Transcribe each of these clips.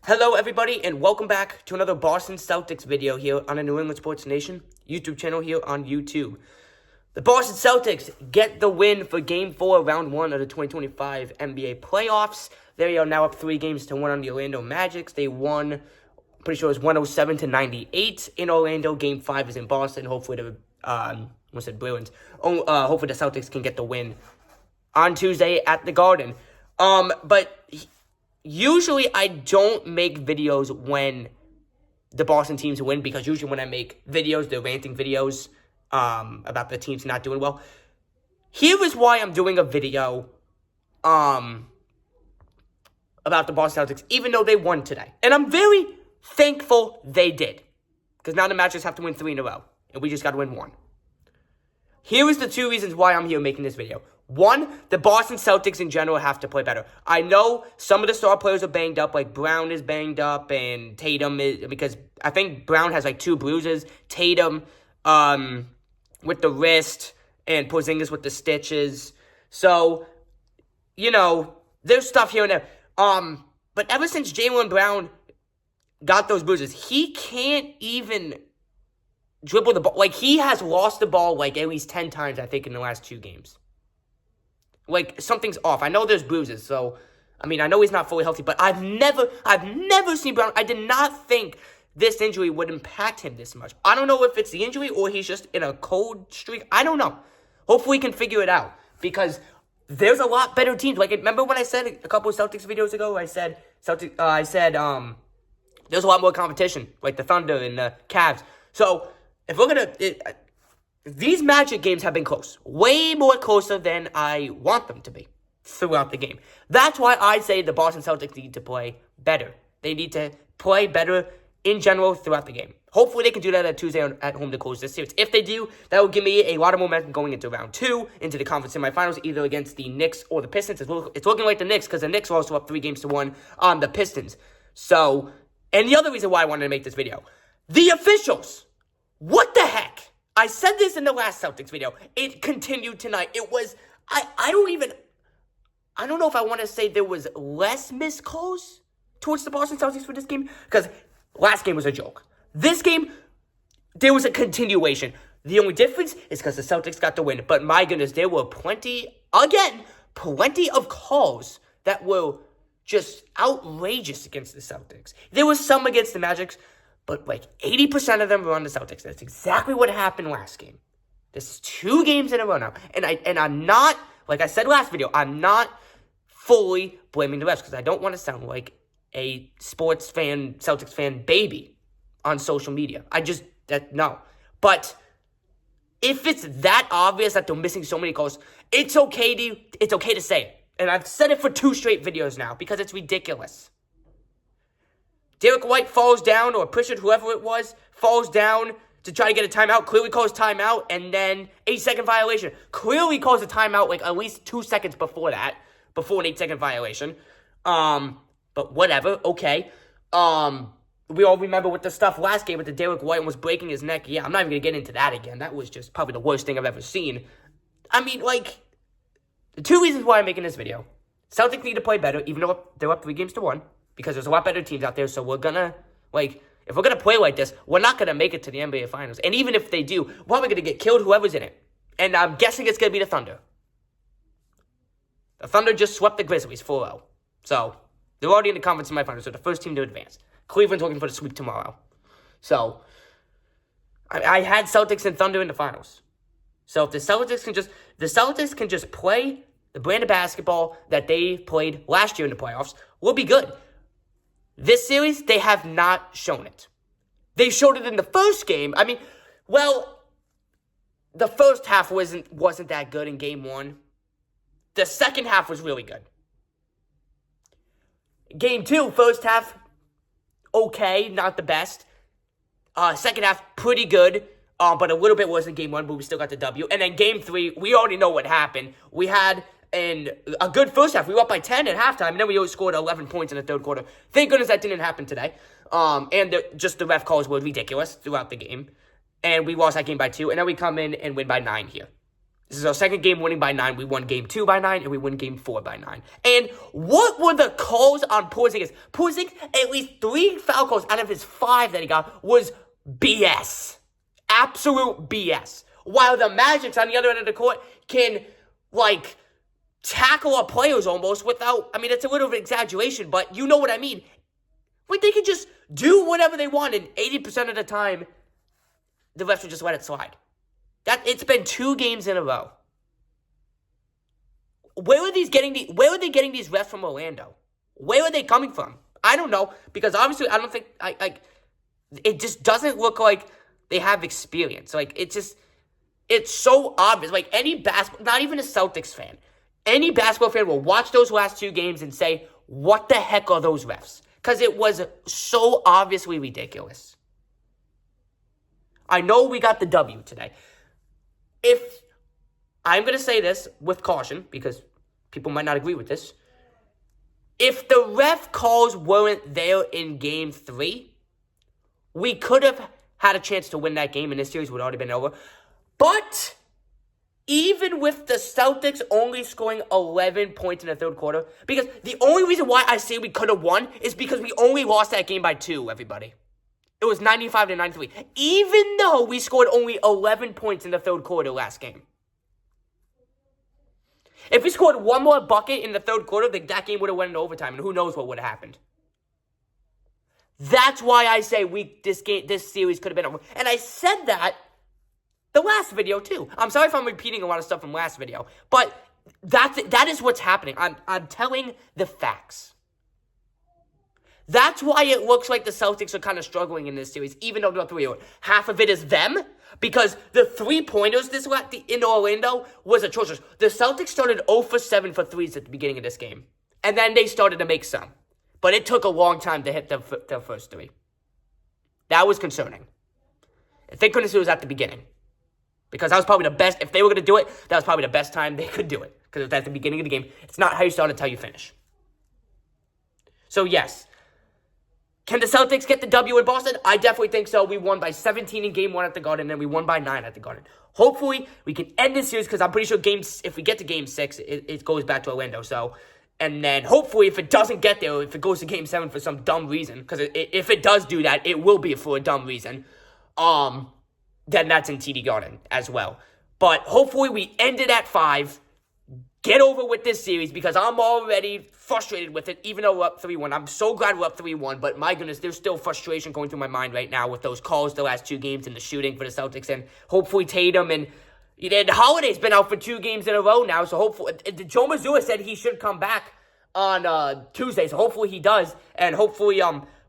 Hello, everybody, and welcome back to another Boston Celtics video here on the New England Sports Nation YouTube channel here on YouTube. The Boston Celtics get the win for Game 4, Round 1 of the 2025 NBA playoffs. They are now up 3-1 on the Orlando Magic. They won, I'm pretty sure it was 107-98 in Orlando. Game 5 is in Boston. Hopefully the Bruins. Hopefully the Celtics can get the win on Tuesday at the Garden. But usually I don't make videos when the Boston teams win, because usually when I make videos, they're ranting videos about the teams not doing well. Here is why I'm doing a video about the Boston Celtics, even though they won today. And I'm very thankful they did, because now the Magic have to win 3 in a row, and we just got to win 1. Here is the 2 reasons why I'm here making this video. 1, the Boston Celtics in general have to play better. I know some of the star players are banged up, like Brown is banged up, and Tatum is, because I think Brown has like 2 bruises. Tatum with the wrist, and Porzingis with the stitches. So, you know, there's stuff here and there. But ever since Jaylen Brown got those bruises, he can't even dribble the ball. Like, he has lost the ball like at least 10 times, I think, in the last 2 games. Like, something's off. I know there's bruises, so, I mean, I know he's not fully healthy, but I've never seen Brown. I did not think this injury would impact him this much. I don't know if it's the injury or he's just in a cold streak. I don't know. Hopefully he can figure it out, because there's a lot better teams. Like, remember when I said a couple of Celtics videos ago, I said there's a lot more competition, like the Thunder and the Cavs. So, if we're going to... These Magic games have been close. Way more closer than I want them to be throughout the game. That's why I say the Boston Celtics need to play better. They need to play better in general throughout the game. Hopefully they can do that at Tuesday at home to close this series. If they do, that will give me a lot of momentum going into round 2, into the conference semifinals, either against the Knicks or the Pistons. It's looking like the Knicks, because the Knicks are also up 3-1 on the Pistons. So, and the other reason why I wanted to make this video, the officials. What the heck? I said this in the last Celtics video. It continued tonight. It was, I don't know if I want to say there was less missed calls towards the Boston Celtics for this game, because last game was a joke. This game, there was a continuation. The only difference is because the Celtics got the win. But my goodness, there were plenty of calls that were just outrageous against the Celtics. There was some against the Magic, but like 80% of them were on the Celtics. That's exactly what happened last game. This is 2 games in a row now. And I'm not, like I said last video, I'm not fully blaming the refs, because I don't want to sound like a sports fan, Celtics fan baby on social media. No. But if it's that obvious that they're missing so many calls, it's okay to say it. And I've said it for 2 straight videos now, because it's ridiculous. Derek White falls down, or Pritchard, whoever it was, falls down to try to get a timeout. Clearly calls timeout, and then 8-second violation. Clearly calls a timeout like at least 2 seconds before that, before an 8-second violation. But whatever, okay. We all remember with the stuff last game with the Derek White was breaking his neck. Yeah, I'm not even going to get into that again. That was just probably the worst thing I've ever seen. I mean, like, the 2 reasons why I'm making this video. Celtics need to play better, even though they're up 3-1. Because there's a lot better teams out there, so we're gonna, like, if we're gonna play like this, we're not gonna make it to the NBA Finals. And even if they do, we're probably gonna get killed, whoever's in it. And I'm guessing it's gonna be the Thunder. The Thunder just swept the Grizzlies 4-0. So, they're already in the conference semifinals, so the first team to advance. Cleveland's looking for the sweep tomorrow. So, I had Celtics and Thunder in the finals. So, if the Celtics can just play the brand of basketball that they played last year in the playoffs, we'll be good. This series, they have not shown it. They showed it in the first game. I mean, well, the first half wasn't that good in game 1. The second half was really good. Game 2, first half, okay, not the best. Second half, pretty good, but a little bit worse than game 1, but we still got the W. And then game 3, we already know what happened. We had a good first half. We were up by 10 at halftime, and then we only scored 11 points in the third quarter. Thank goodness that didn't happen today. And the ref calls were ridiculous throughout the game. And we lost that game by 2, and then we come in and win by 9 here. This is our second game winning by 9. We won game 2 by 9, and we won game 4 by 9. And what were the calls on Porzingis? Porzingis, at least 3 foul calls out of his 5 that he got was BS. Absolute BS. While the Magic on the other end of the court can, tackle our players almost without, it's a little bit of exaggeration, but you know what I mean. They can just do whatever they want, and 80% of the time, the refs will just let it slide. It's been 2 games in a row. Where are they getting these refs from Orlando? Where are they coming from? I don't know, because obviously I don't think it just doesn't look like they have experience. It's so obvious. Any not even a Celtics fan, any basketball fan will watch those last 2 games and say, "What the heck are those refs?" Because it was so obviously ridiculous. I know we got the W today. If I'm going to say this with caution, because people might not agree with this, if the ref calls weren't there in game 3, we could have had a chance to win that game, and this series would have already been over. But even with the Celtics only scoring 11 points in the third quarter, because the only reason why I say we could have won is because we only lost that game by 2, everybody. It was 95-93. Even though we scored only 11 points in the third quarter last game. If we scored one more bucket in the third quarter, that game would have went into overtime, and who knows what would have happened. That's why I say this series could have been over. And I said that the last video too. I'm sorry if I'm repeating a lot of stuff from last video, but that is what's happening. I'm telling the facts. That's why it looks like the Celtics are kind of struggling in this series, even though they're 3-0. Half of it is them, because the 3-pointers in Orlando was atrocious. The Celtics started 0 for 7 for 3s at the beginning of this game, and then they started to make some. But it took a long time to hit their first 3. That was concerning. And thank goodness it was at the beginning, because that was probably the best. If they were going to do it, that was probably the best time they could do it, because it was at the beginning of the game. It's not how you start, it's how you finish. So yes. Can the Celtics get the W in Boston? I definitely think so. We won by 17 in Game 1 at the Garden, and then we won by 9 at the Garden. Hopefully, we can end this series, because I'm pretty sure if we get to Game 6, it goes back to Orlando. So, and then hopefully, if it doesn't get there, if it goes to Game 7 for some dumb reason, because if it does do that, it will be for a dumb reason, then that's in TD Garden as well. But hopefully, we end it at 5. Get over with this series, because I'm already frustrated with it, even though we're up 3-1. I'm so glad we're up 3-1, but my goodness, there's still frustration going through my mind right now with those calls the last 2 games and the shooting for the Celtics, and hopefully Tatum and Holiday's been out for 2 games in a row now, so hopefully, Joe Mazzulla said he should come back on Tuesday, so hopefully he does, and hopefully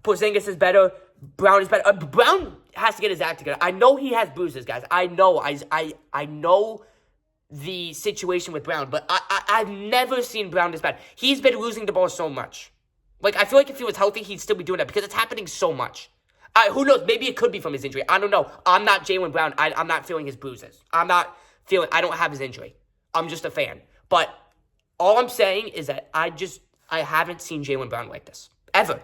Porzingis is better, Brown is better. Brown has to get his act together. I know he has bruises, guys. I know the situation with Brown, but I've never seen Brown this bad. He's been losing the ball so much. I feel like if he was healthy, he'd still be doing that, because it's happening so much. Who knows? Maybe it could be from his injury. I don't know. I'm not Jaylen Brown. I'm not feeling his bruises. I don't have his injury. I'm just a fan. But all I'm saying is that I haven't seen Jaylen Brown like this. Ever.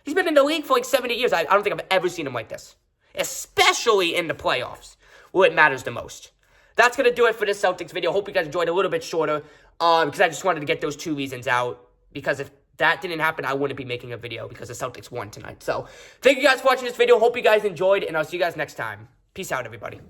He's been in the league for 7-8 years. I don't think I've ever seen him like this. Especially in the playoffs, where it matters the most. That's going to do it for this Celtics video. Hope you guys enjoyed it a little bit shorter, because I just wanted to get those 2 reasons out, because if that didn't happen, I wouldn't be making a video, because the Celtics won tonight. So, thank you guys for watching this video. Hope you guys enjoyed, and I'll see you guys next time. Peace out, everybody.